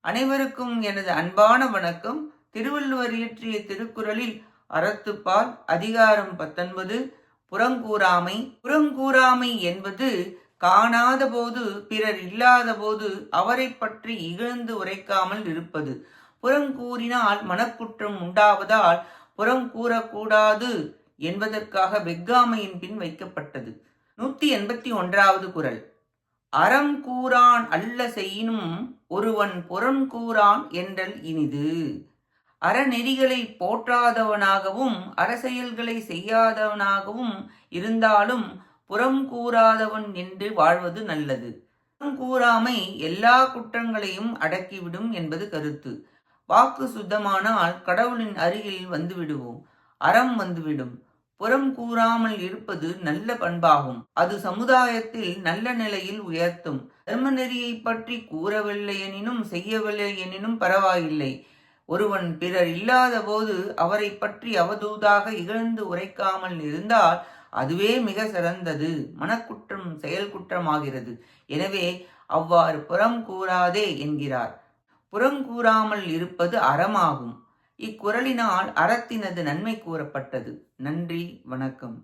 அனைவருக்கும் எனது அன்பான வணக்கம். திருவள்ளுவர் இயற்றிய திருக்குறளில் அறத்துப்பால் அதிகாரம் 19 புறங்கூறாமை. புறங்கூறாமை என்பது காணாத போது பிறர் இல்லாத போது அவரை பற்றி இகழ்ந்து உரைக்காமல் இருப்பது. புறங்கூறினால் மனக்குற்றம் உண்டாவதால் புறங்கூறக்கூடாது என்பதற்காக வெஃகாமையின் பின் வைக்கப்பட்டது. 181வது குறள். அறம் கூறான் அல்ல செய்யினும் ஒருவன் புறங்கூறான் என்றல் இனிது. அறநெறிகளை போற்றாதவனாகவும் அரசெயல்களை செய்யாதவனாகவும் இருந்தாலும் புறம் கூறாதவன் என்று வாழ்வது நல்லது. புறங்கூறாமை எல்லா குற்றங்களையும் அடக்கிவிடும் என்பது கருத்து. வாக்கு சுத்தமானால் கடவுளின் அருகில் வந்துவிடுவோம், அறம் வந்துவிடும். புறம் கூறாமல் இருப்பது நல்ல பண்பாகும். அது சமுதாயத்தில் நல்ல நிலையில் உயர்த்தும். தர்ம நெறியை பற்றி கூறவில்லை எனினும் செய்யவில்லை எனினும் பரவாயில்லை. ஒருவன் பிறர் இல்லாத போது அவரை பற்றி அவதூதாக இகழ்ந்து உரைக்காமல் இருந்தால் அதுவே மிக சிறந்தது. மனக்குற்றம் செயல் குற்றமாகிறது. எனவே அவ்வாறு புறம் கூறாதே என்கிறார். புறங்கூறாமல் இருப்பது அறமாகும். இக்குறளினால் அறத்தினது நன்மை கூறப்பட்டது. நன்றி, வணக்கம்.